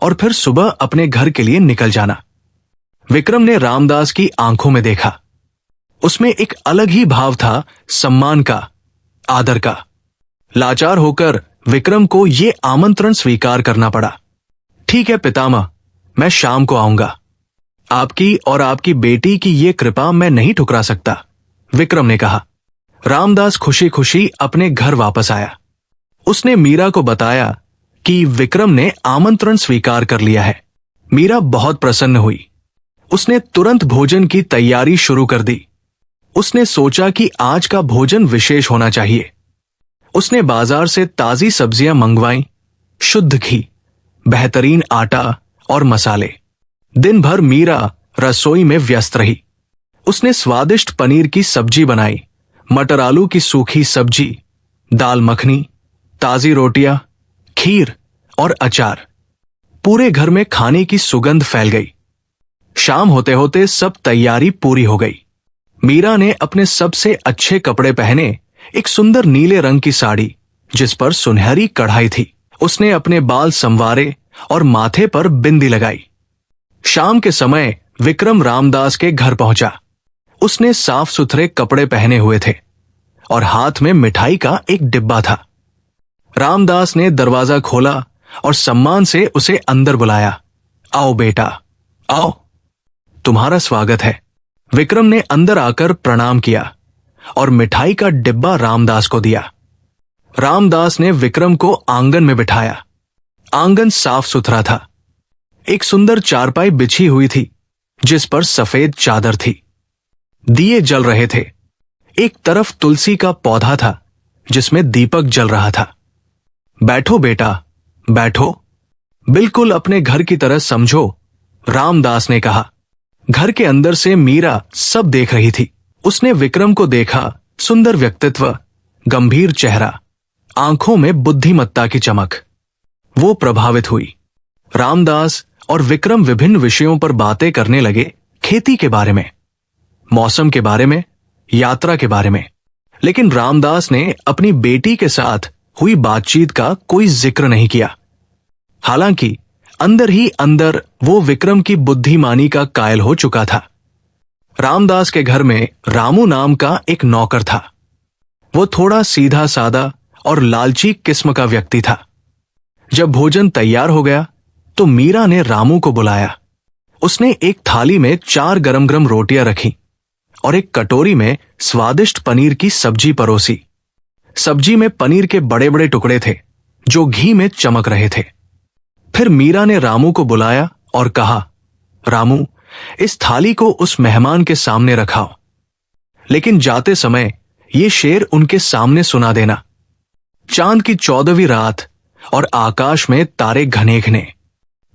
और फिर सुबह अपने घर के लिए निकल जाना। विक्रम ने रामदास की आंखों में देखा। उसमें एक अलग ही भाव था, सम्मान का, आदर का। लाचार होकर विक्रम को यह आमंत्रण स्वीकार करना पड़ा। ठीक है पितामह, मैं शाम को आऊंगा। आपकी और आपकी बेटी की ये कृपा मैं नहीं ठुकरा सकता, विक्रम ने कहा। रामदास खुशी खुशी अपने घर वापस आया। उसने मीरा को बताया कि विक्रम ने आमंत्रण स्वीकार कर लिया है। मीरा बहुत प्रसन्न हुई। उसने तुरंत भोजन की तैयारी शुरू कर दी। उसने सोचा कि आज का भोजन विशेष होना चाहिए। उसने बाजार से ताजी सब्जियां मंगवाईं, शुद्ध घी, बेहतरीन आटा और मसाले। दिन भर मीरा रसोई में व्यस्त रही। उसने स्वादिष्ट पनीर की सब्जी बनाई, मटर आलू की सूखी सब्जी, दाल मखनी, ताजी रोटियां, खीर और अचार। पूरे घर में खाने की सुगंध फैल गई। शाम होते होते सब तैयारी पूरी हो गई। मीरा ने अपने सबसे अच्छे कपड़े पहने, एक सुंदर नीले रंग की साड़ी जिस पर सुनहरी कढ़ाई थी। उसने अपने बाल संवारे और माथे पर बिंदी लगाई। शाम के समय विक्रम रामदास के घर पहुंचा। उसने साफ सुथरे कपड़े पहने हुए थे और हाथ में मिठाई का एक डिब्बा था। रामदास ने दरवाजा खोला और सम्मान से उसे अंदर बुलाया। आओ बेटा, आओ, तुम्हारा स्वागत है। विक्रम ने अंदर आकर प्रणाम किया और मिठाई का डिब्बा रामदास को दिया। रामदास ने विक्रम को आंगन में बिठाया। आंगन साफ सुथरा था। एक सुंदर चारपाई बिछी हुई थी जिस पर सफेद चादर थी। दिए जल रहे थे। एक तरफ तुलसी का पौधा था जिसमें दीपक जल रहा था। बैठो बेटा, बैठो, बिल्कुल अपने घर की तरह समझो, रामदास ने कहा। घर के अंदर से मीरा सब देख रही थी। उसने विक्रम को देखा। सुंदर व्यक्तित्व, गंभीर चेहरा, आंखों में बुद्धिमत्ता की चमक। वो प्रभावित हुई। रामदास और विक्रम विभिन्न विषयों पर बातें करने लगे। खेती के बारे में, मौसम के बारे में, यात्रा के बारे में। लेकिन रामदास ने अपनी बेटी के साथ हुई बातचीत का कोई जिक्र नहीं किया। हालांकि अंदर ही अंदर वो विक्रम की बुद्धिमानी का कायल हो चुका था। रामदास के घर में रामू नाम का एक नौकर था। वो थोड़ा सीधा सादा और लालची किस्म का व्यक्ति था। जब भोजन तैयार हो गया तो मीरा ने रामू को बुलाया। उसने एक थाली में 4 गरम गरम रोटियां रखी और एक कटोरी में स्वादिष्ट पनीर की सब्जी परोसी। सब्जी में पनीर के बड़े बड़े टुकड़े थे जो घी में चमक रहे थे। फिर मीरा ने रामू को बुलाया और कहा, रामू, इस थाली को उस मेहमान के सामने रखाओ, लेकिन जाते समय ये शेर उनके सामने सुना देना। चांद की 14वीं रात और आकाश में तारे घने घने,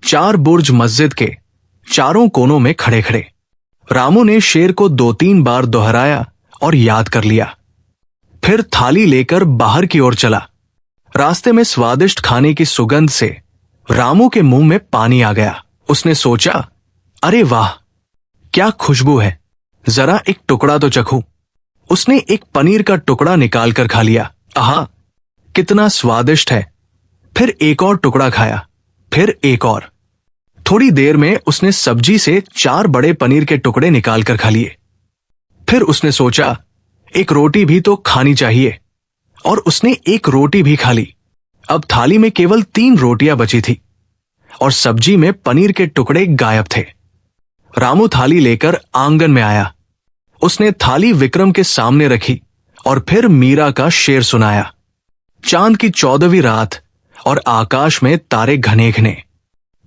4 बुर्ज मस्जिद के चारों कोनों में खड़े खड़े। रामू ने शेर को 2-3 बार दोहराया और याद कर लिया। फिर थाली लेकर बाहर की ओर चला। रास्ते में स्वादिष्ट खाने की सुगंध से रामू के मुंह में पानी आ गया। उसने सोचा, अरे वाह, क्या खुशबू है, जरा एक टुकड़ा तो चखूं। उसने एक पनीर का टुकड़ा निकालकर खा लिया। आहा, कितना स्वादिष्ट है। फिर एक और टुकड़ा खाया, फिर एक और। थोड़ी देर में उसने सब्जी से 4 बड़े पनीर के टुकड़े निकालकर खा लिए। फिर उसने सोचा, एक रोटी भी तो खानी चाहिए, और उसने एक रोटी भी खा ली। अब थाली में केवल 3 रोटियां बची थी और सब्जी में पनीर के टुकड़े गायब थे। रामू थाली लेकर आंगन में आया। उसने थाली विक्रम के सामने रखी और फिर मीरा का शेर सुनाया। चांद की 14वीं रात और आकाश में तारे घने घने,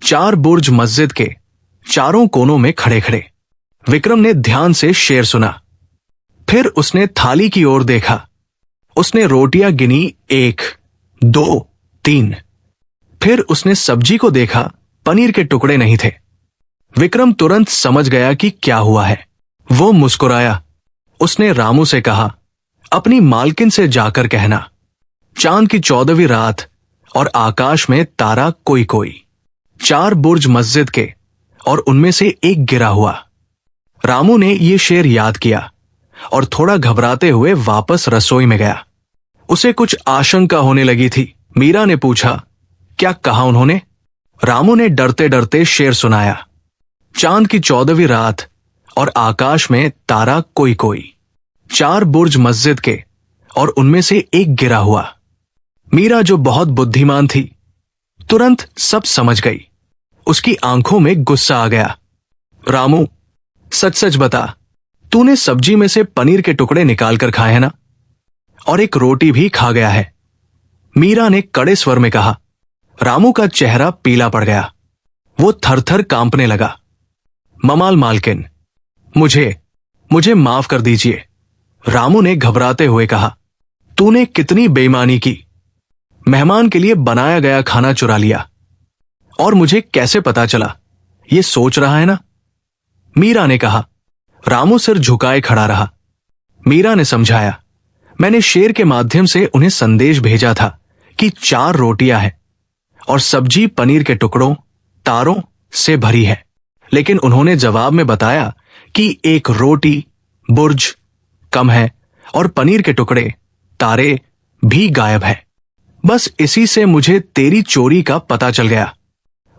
4 बुर्ज मस्जिद के चारों कोनों में खड़े खड़े। विक्रम ने ध्यान से शेर सुना। फिर उसने थाली की ओर देखा। उसने रोटियां गिनी, 1, 2, 3। फिर उसने सब्जी को देखा, पनीर के टुकड़े नहीं थे। विक्रम तुरंत समझ गया कि क्या हुआ है। वो मुस्कुराया। उसने रामू से कहा, अपनी मालकिन से जाकर कहना, चांद की 14वीं रात और आकाश में तारा कोई कोई, 4 बुर्ज मस्जिद के और उनमें से एक गिरा हुआ। रामू ने ये शेर याद किया और थोड़ा घबराते हुए वापस रसोई में गया। उसे कुछ आशंका होने लगी थी। मीरा ने पूछा, क्या कहा उन्होंने? रामू ने डरते डरते शेर सुनाया। चांद की 14वीं रात और आकाश में तारा कोई कोई, 4 बुर्ज मस्जिद के और उनमें से एक गिरा हुआ। मीरा, जो बहुत बुद्धिमान थी, तुरंत सब समझ गई। उसकी आंखों में गुस्सा आ गया। रामू, सच सच बता, तूने सब्जी में से पनीर के टुकड़े निकालकर खाए हैं ना? और एक रोटी भी खा गया है, मीरा ने कड़े स्वर में कहा। रामू का चेहरा पीला पड़ गया। वो थरथर कांपने लगा। ममाल मालकिन, मुझे माफ कर दीजिए, रामू ने घबराते हुए कहा। तूने कितनी बेईमानी की। मेहमान के लिए बनाया गया खाना चुरा लिया, और मुझे कैसे पता चला, ये सोच रहा है ना? मीरा ने कहा। रामू सिर झुकाए खड़ा रहा। मीरा ने समझाया, मैंने शेर के माध्यम से उन्हें संदेश भेजा था कि 4 रोटियां हैं और सब्जी पनीर के टुकड़ों, तारों से भरी है, लेकिन उन्होंने जवाब में बताया कि एक रोटी, बुर्ज कम है और पनीर के टुकड़े, तारे भी गायब है। बस इसी से मुझे तेरी चोरी का पता चल गया।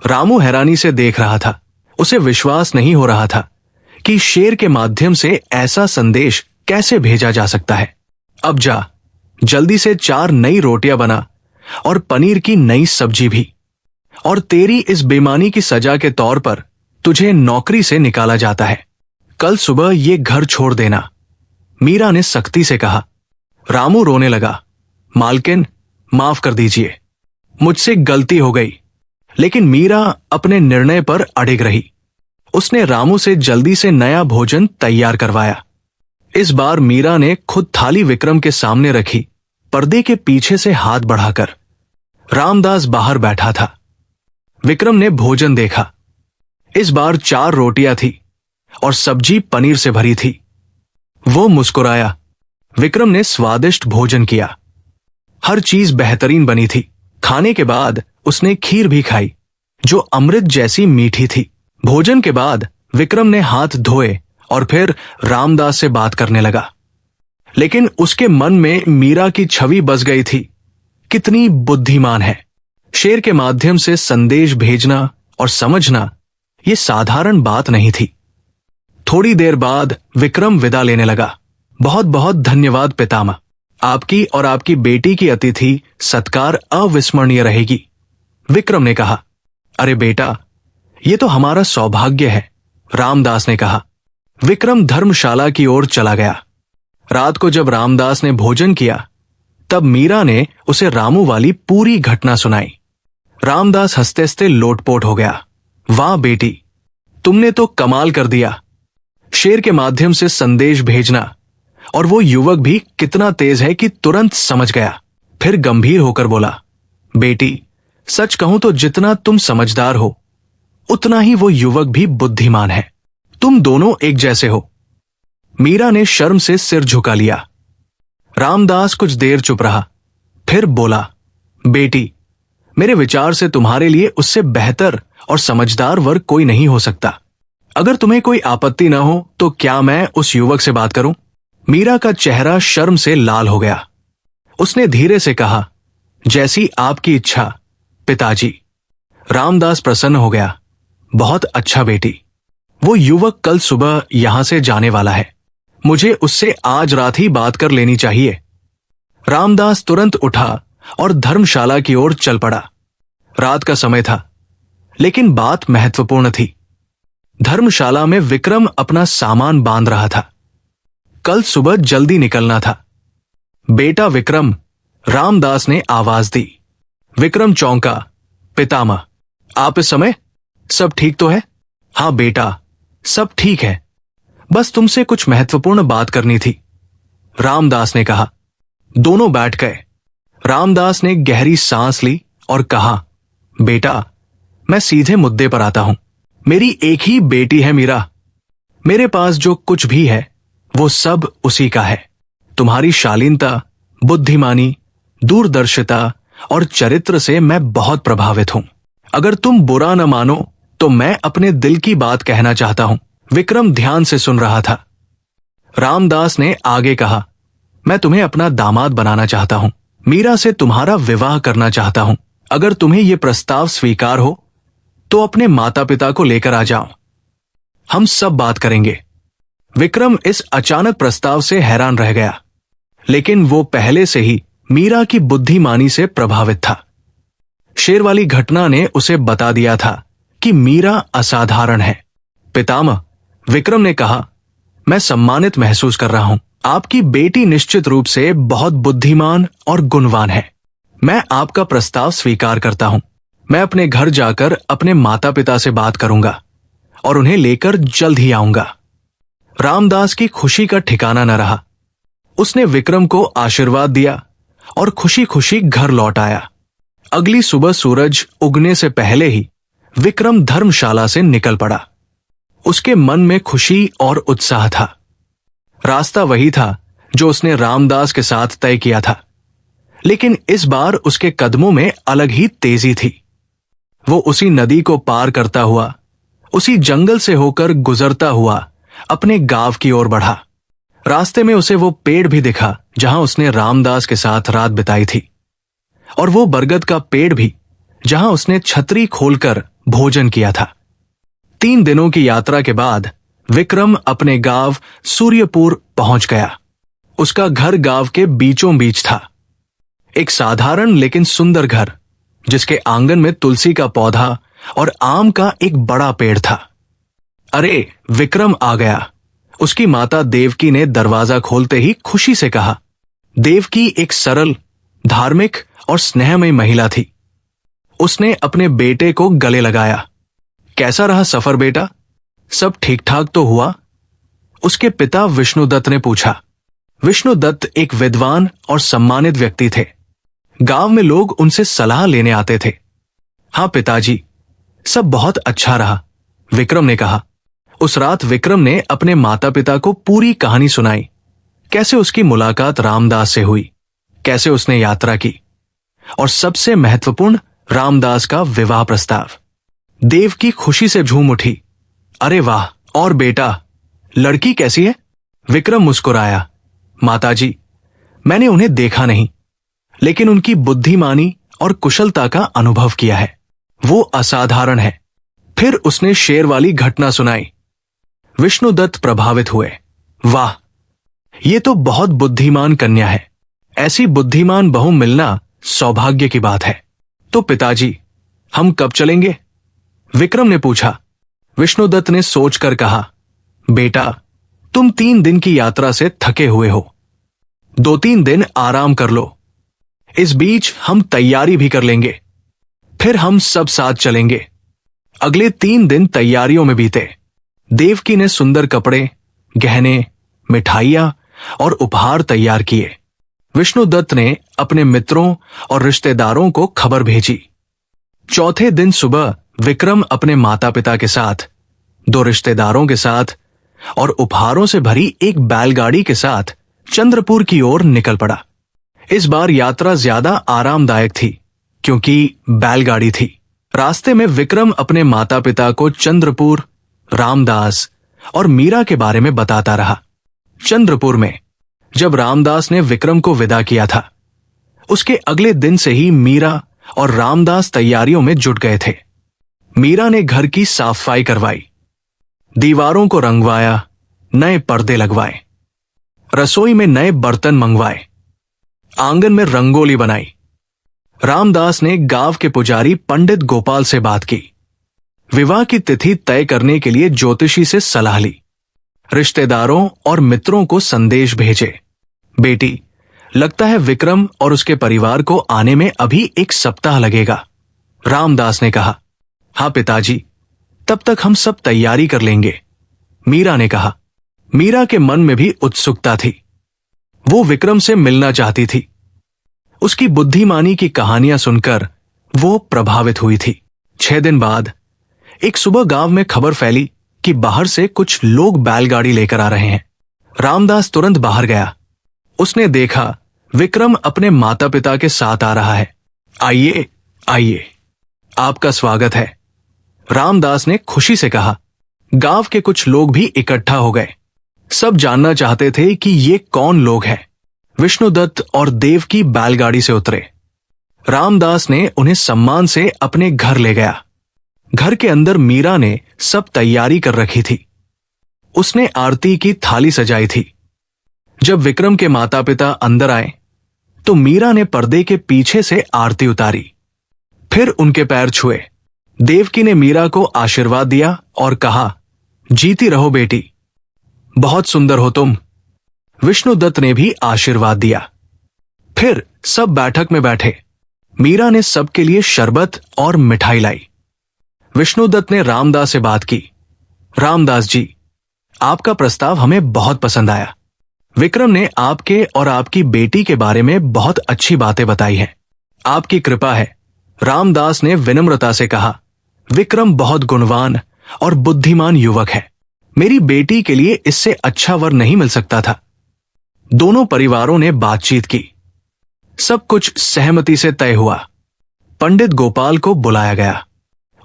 रामू हैरानी से देख रहा था। उसे विश्वास नहीं हो रहा था कि शेर के माध्यम से ऐसा संदेश कैसे भेजा जा सकता है। अब जा, जल्दी से 4 नई रोटियां बना और पनीर की नई सब्जी भी। और तेरी इस बेईमानी की सजा के तौर पर तुझे नौकरी से निकाला जाता है। कल सुबह ये घर छोड़ देना, मीरा ने सख्ती से कहा। रामू रोने लगा। मालकिन, माफ कर दीजिए, मुझसे गलती हो गई। लेकिन मीरा अपने निर्णय पर अड़िग रही। उसने रामू से जल्दी से नया भोजन तैयार करवाया। इस बार मीरा ने खुद थाली विक्रम के सामने रखी, पर्दे के पीछे से हाथ बढ़ाकर। रामदास बाहर बैठा था। विक्रम ने भोजन देखा। इस बार 4 रोटियां थी और सब्जी पनीर से भरी थी। वो मुस्कुराया। विक्रम ने स्वादिष्ट भोजन किया। हर चीज बेहतरीन बनी थी। खाने के बाद उसने खीर भी खाई, जो अमृत जैसी मीठी थी। भोजन के बाद विक्रम ने हाथ धोए और फिर रामदास से बात करने लगा। लेकिन उसके मन में मीरा की छवि बस गई थी। कितनी बुद्धिमान है। शेर के माध्यम से संदेश भेजना और समझना ये साधारण बात नहीं थी। थोड़ी देर बाद विक्रम विदा लेने लगा। बहुत बहुत धन्यवाद पितामह। आपकी और आपकी बेटी की अतिथि सत्कार अविस्मरणीय रहेगी। विक्रम ने कहा। अरे बेटा, ये तो हमारा सौभाग्य है, रामदास ने कहा। विक्रम धर्मशाला की ओर चला गया। रात को जब रामदास ने भोजन किया, तब मीरा ने उसे रामू वाली पूरी घटना सुनाई। रामदास हंसते हंसते लोटपोट हो गया। वाह बेटी, तुमने तो कमाल कर दिया। शेर के माध्यम से संदेश भेजना, और वो युवक भी कितना तेज है कि तुरंत समझ गया। फिर गंभीर होकर बोला, बेटी, सच कहूं तो जितना तुम समझदार हो, उतना ही वो युवक भी बुद्धिमान है। तुम दोनों एक जैसे हो। मीरा ने शर्म से सिर झुका लिया। रामदास कुछ देर चुप रहा, फिर बोला, बेटी, मेरे विचार से तुम्हारे लिए उससे बेहतर और समझदार वर्ग कोई नहीं हो सकता। अगर तुम्हें कोई आपत्ति न हो तो क्या मैं उस युवक से बात करूं? मीरा का चेहरा शर्म से लाल हो गया। उसने धीरे से कहा, जैसी आपकी इच्छा पिताजी। रामदास प्रसन्न हो गया। बहुत अच्छा बेटी। वो युवक कल सुबह यहां से जाने वाला है। मुझे उससे आज रात ही बात कर लेनी चाहिए। रामदास तुरंत उठा और धर्मशाला की ओर चल पड़ा। रात का समय था, लेकिन बात महत्वपूर्ण थी। धर्मशाला में विक्रम अपना सामान बांध रहा था। कल सुबह जल्दी निकलना था। बेटा विक्रम, रामदास ने आवाज दी। विक्रम चौंका। पितामह, आप इस समय? सब ठीक तो है? हाँ बेटा, सब ठीक है। बस तुमसे कुछ महत्वपूर्ण बात करनी थी, रामदास ने कहा। दोनों बैठ गए। रामदास ने गहरी सांस ली और कहा, बेटा, मैं सीधे मुद्दे पर आता हूं। मेरी एक ही बेटी है मीरा। मेरे पास जो कुछ भी है वो सब उसी का है। तुम्हारी शालीनता, बुद्धिमानी, दूरदर्शिता और चरित्र से मैं बहुत प्रभावित हूं। अगर तुम बुरा न मानो तो मैं अपने दिल की बात कहना चाहता हूं। विक्रम ध्यान से सुन रहा था। रामदास ने आगे कहा, मैं तुम्हें अपना दामाद बनाना चाहता हूं। मीरा से तुम्हारा विवाह करना चाहता हूं। अगर तुम्हें यह प्रस्ताव स्वीकार हो तो अपने माता पिता को लेकर आ जाओ। हम सब बात करेंगे। विक्रम इस अचानक प्रस्ताव से हैरान रह गया, लेकिन वो पहले से ही मीरा की बुद्धिमानी से प्रभावित था। शेर वाली घटना ने उसे बता दिया था कि मीरा असाधारण है। पितामह, विक्रम ने कहा, मैं सम्मानित महसूस कर रहा हूं। आपकी बेटी निश्चित रूप से बहुत बुद्धिमान और गुणवान है। मैं आपका प्रस्ताव स्वीकार करता हूं। मैं अपने घर जाकर अपने माता पिता से बात करूंगा और उन्हें लेकर जल्द ही आऊंगा। रामदास की खुशी का ठिकाना न रहा। उसने विक्रम को आशीर्वाद दिया और खुशी खुशी घर लौट आया। अगली सुबह सूरज उगने से पहले ही विक्रम धर्मशाला से निकल पड़ा। उसके मन में खुशी और उत्साह था। रास्ता वही था जो उसने रामदास के साथ तय किया था, लेकिन इस बार उसके कदमों में अलग ही तेजी थी। वो उसी नदी को पार करता हुआ, उसी जंगल से होकर गुजरता हुआ अपने गांव की ओर बढ़ा। रास्ते में उसे वो पेड़ भी दिखा जहां उसने रामदास के साथ रात बिताई थी, और वो बरगद का पेड़ भी जहां उसने छतरी खोलकर भोजन किया था। 3 दिनों की यात्रा के बाद विक्रम अपने गांव सूर्यपुर पहुंच गया। उसका घर गांव के बीचों बीच था। एक साधारण लेकिन सुंदर घर, जिसके आंगन में तुलसी का पौधा और आम का एक बड़ा पेड़ था। अरे, विक्रम आ गया। उसकी माता देवकी ने दरवाजा खोलते ही खुशी से कहा। देवकी एक सरल, धार्मिक और स्नेहमयी महिला थी। उसने अपने बेटे को गले लगाया। कैसा रहा सफर बेटा? सब ठीक ठाक तो हुआ? उसके पिता विष्णुदत्त ने पूछा। विष्णुदत्त एक विद्वान और सम्मानित व्यक्ति थे। गांव में लोग उनसे सलाह लेने आते थे। हाँ पिताजी, सब बहुत अच्छा रहा, विक्रम ने कहा। उस रात विक्रम ने अपने माता पिता को पूरी कहानी सुनाई। कैसे उसकी मुलाकात रामदास से हुई, कैसे उसने यात्रा की, और सबसे महत्वपूर्ण, रामदास का विवाह प्रस्ताव। देवकी खुशी से झूम उठी। अरे वाह! और बेटा, लड़की कैसी है? विक्रम मुस्कुराया। माताजी, मैंने उन्हें देखा नहीं, लेकिन उनकी बुद्धिमानी और कुशलता का अनुभव किया है। वो असाधारण है। फिर उसने शेर वाली घटना सुनाई। विष्णुदत्त प्रभावित हुए। वाह, ये तो बहुत बुद्धिमान कन्या है। ऐसी बुद्धिमान बहू मिलना सौभाग्य की बात है। तो पिताजी, हम कब चलेंगे? विक्रम ने पूछा। विष्णुदत्त ने सोचकर कहा, बेटा, तुम 3 दिन की यात्रा से थके हुए हो। 2-3 दिन आराम कर लो। इस बीच हम तैयारी भी कर लेंगे। फिर हम सब साथ चलेंगे। अगले 3 दिन तैयारियों में बीते। देवकी ने सुंदर कपड़े, गहने, मिठाइयां और उपहार तैयार किए। विष्णुदत्त ने अपने मित्रों और रिश्तेदारों को खबर भेजी। चौथे दिन सुबह विक्रम अपने माता पिता के साथ, 2 रिश्तेदारों के साथ और उपहारों से भरी एक बैलगाड़ी के साथ चंद्रपुर की ओर निकल पड़ा। इस बार यात्रा ज्यादा आरामदायक थी क्योंकि बैलगाड़ी थी। रास्ते में विक्रम अपने माता पिता को चंद्रपुर, रामदास और मीरा के बारे में बताता रहा। चंद्रपुर में जब रामदास ने विक्रम को विदा किया था, उसके अगले दिन से ही मीरा और रामदास तैयारियों में जुट गए थे। मीरा ने घर की साफ सफाई करवाई, दीवारों को रंगवाया, नए पर्दे लगवाए, रसोई में नए बर्तन मंगवाए, आंगन में रंगोली बनाई। रामदास ने गांव के पुजारी पंडित गोपाल से बात की। विवाह की तिथि तय करने के लिए ज्योतिषी से सलाह ली। रिश्तेदारों और मित्रों को संदेश भेजे। बेटी, लगता है विक्रम और उसके परिवार को आने में अभी 1 सप्ताह लगेगा, रामदास ने कहा। हाँ पिताजी, तब तक हम सब तैयारी कर लेंगे, मीरा ने कहा। मीरा के मन में भी उत्सुकता थी। वो विक्रम से मिलना चाहती थी। उसकी बुद्धिमानी की कहानियां सुनकर वो प्रभावित हुई थी। 6 दिन बाद एक सुबह गांव में खबर फैली कि बाहर से कुछ लोग बैलगाड़ी लेकर आ रहे हैं। रामदास तुरंत बाहर गया। उसने देखा विक्रम अपने माता पिता के साथ आ रहा है। आइए आइए, आपका स्वागत है, रामदास ने खुशी से कहा। गांव के कुछ लोग भी इकट्ठा हो गए। सब जानना चाहते थे कि ये कौन लोग हैं। विष्णुदत्त और देवकी बैलगाड़ी से उतरे। रामदास ने उन्हें सम्मान से अपने घर ले गया। घर के अंदर मीरा ने सब तैयारी कर रखी थी। उसने आरती की थाली सजाई थी। जब विक्रम के माता पिता अंदर आए तो मीरा ने पर्दे के पीछे से आरती उतारी, फिर उनके पैर छुए। देवकी ने मीरा को आशीर्वाद दिया और कहा, जीती रहो बेटी, बहुत सुंदर हो तुम। विष्णुदत्त ने भी आशीर्वाद दिया। फिर सब बैठक में बैठे। मीरा ने सबके लिए शरबत और मिठाई लाई। विष्णुदत्त ने रामदास से बात की। रामदास जी, आपका प्रस्ताव हमें बहुत पसंद आया। विक्रम ने आपके और आपकी बेटी के बारे में बहुत अच्छी बातें बताई हैं। आपकी कृपा है, रामदास ने विनम्रता से कहा। विक्रम बहुत गुणवान और बुद्धिमान युवक है। मेरी बेटी के लिए इससे अच्छा वर नहीं मिल सकता था। दोनों परिवारों ने बातचीत की। सब कुछ सहमति से तय हुआ। पंडित गोपाल को बुलाया गया।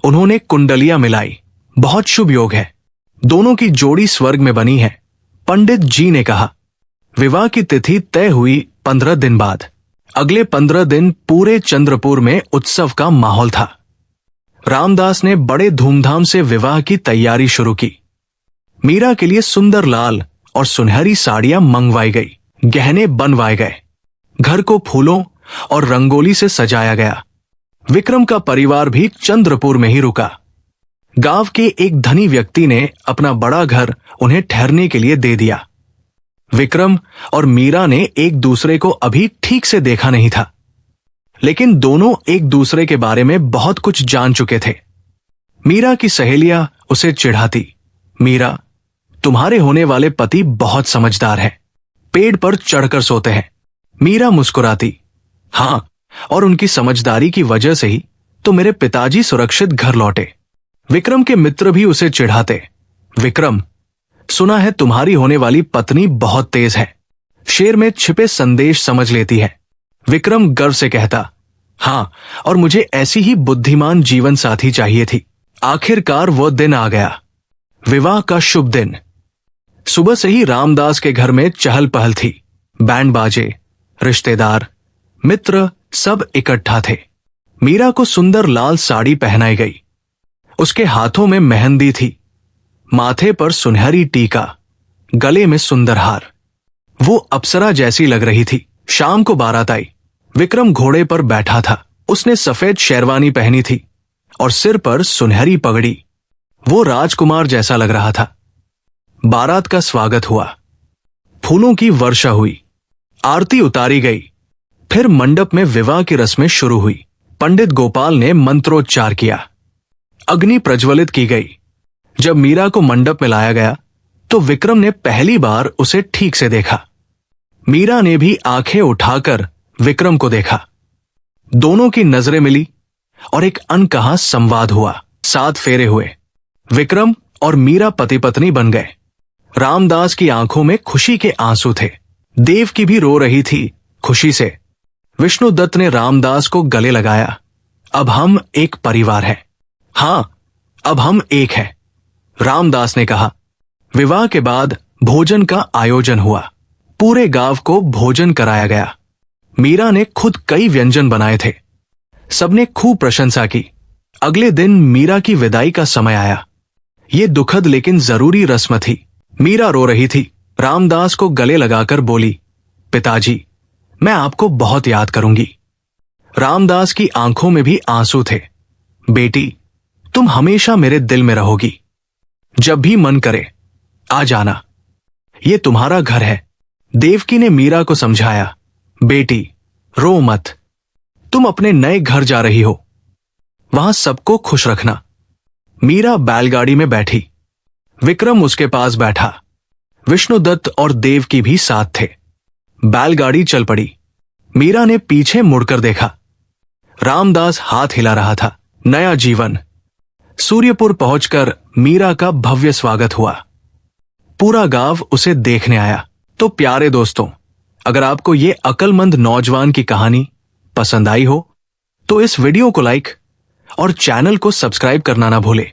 उन्होंने कुंडलियां मिलाई। बहुत शुभ योग है, दोनों की जोड़ी स्वर्ग में बनी है, पंडित जी ने कहा। विवाह की तिथि तय हुई 15 दिन बाद। अगले 15 दिन पूरे चंद्रपुर में उत्सव का माहौल था। रामदास ने बड़े धूमधाम से विवाह की तैयारी शुरू की। मीरा के लिए सुंदर लाल और सुनहरी साड़ियां मंगवाई गई, गहने बनवाए गए, घर को फूलों और रंगोली से सजाया गया। विक्रम का परिवार भी चंद्रपुर में ही रुका। गांव के एक धनी व्यक्ति ने अपना बड़ा घर उन्हें ठहरने के लिए दे दिया। विक्रम और मीरा ने एक दूसरे को अभी ठीक से देखा नहीं था, लेकिन दोनों एक दूसरे के बारे में बहुत कुछ जान चुके थे। मीरा की सहेलियां उसे चिढ़ाती, मीरा, तुम्हारे होने वाले पति बहुत समझदार हैं, पेड़ पर चढ़कर सोते हैं। मीरा मुस्कुराती, हाँ, और उनकी समझदारी की वजह से ही तो मेरे पिताजी सुरक्षित घर लौटे। विक्रम के मित्र भी उसे चिढ़ाते, विक्रम, सुना है तुम्हारी होने वाली पत्नी बहुत तेज है, शेर में छिपे संदेश समझ लेती है। विक्रम गर्व से कहता, हाँ, और मुझे ऐसी ही बुद्धिमान जीवन साथी चाहिए थी। आखिरकार वो दिन आ गया, विवाह का शुभ दिन। सुबह से ही रामदास के घर में चहल पहल थी। बैंड बाजे, रिश्तेदार, मित्र सब इकट्ठा थे। मीरा को सुंदर लाल साड़ी पहनाई गई। उसके हाथों में मेहंदी थी, माथे पर सुनहरी टीका, गले में सुंदर हार। वो अप्सरा जैसी लग रही थी। शाम को बारात आई। विक्रम घोड़े पर बैठा था। उसने सफेद शेरवानी पहनी थी और सिर पर सुनहरी पगड़ी। वो राजकुमार जैसा लग रहा था। बारात का स्वागत हुआ, फूलों की वर्षा हुई, आरती उतारी गई। फिर मंडप में विवाह की रस्में शुरू हुई। पंडित गोपाल ने मंत्रोच्चार किया, अग्नि प्रज्वलित की गई। जब मीरा को मंडप में लाया गया तो विक्रम ने पहली बार उसे ठीक से देखा। मीरा ने भी आंखें उठाकर विक्रम को देखा। दोनों की नजरें मिली और एक अनकहा संवाद हुआ। 7 फेरे हुए। विक्रम और मीरा पति पत्नी बन गए। रामदास की आंखों में खुशी के आंसू थे। देव की भी रो रही थी खुशी से। विष्णुदत्त ने रामदास को गले लगाया, अब हम एक परिवार हैं। हां, अब हम एक हैं, रामदास ने कहा। विवाह के बाद भोजन का आयोजन हुआ। पूरे गांव को भोजन कराया गया। मीरा ने खुद कई व्यंजन बनाए थे। सबने खूब प्रशंसा की। अगले दिन मीरा की विदाई का समय आया। ये दुखद लेकिन जरूरी रस्म थी। मीरा रो रही थी। रामदास को गले लगाकर बोली, पिताजी, मैं आपको बहुत याद करूंगी। रामदास की आंखों में भी आंसू थे। बेटी, तुम हमेशा मेरे दिल में रहोगी। जब भी मन करे आ जाना, ये तुम्हारा घर है। देवकी ने मीरा को समझाया, बेटी, रो मत, तुम अपने नए घर जा रही हो, वहां सबको खुश रखना। मीरा बैलगाड़ी में बैठी। विक्रम उसके पास बैठा। विष्णुदत्त और देवकी भी साथ थे। बैलगाड़ी चल पड़ी। मीरा ने पीछे मुड़कर देखा। रामदास हाथ हिला रहा था। नया जीवन। सूर्यपुर पहुंचकर मीरा का भव्य स्वागत हुआ। पूरा गांव उसे देखने आया। तो प्यारे दोस्तों, अगर आपको ये अक्लमंद नौजवान की कहानी पसंद आई हो तो इस वीडियो को लाइक और चैनल को सब्सक्राइब करना ना भूले।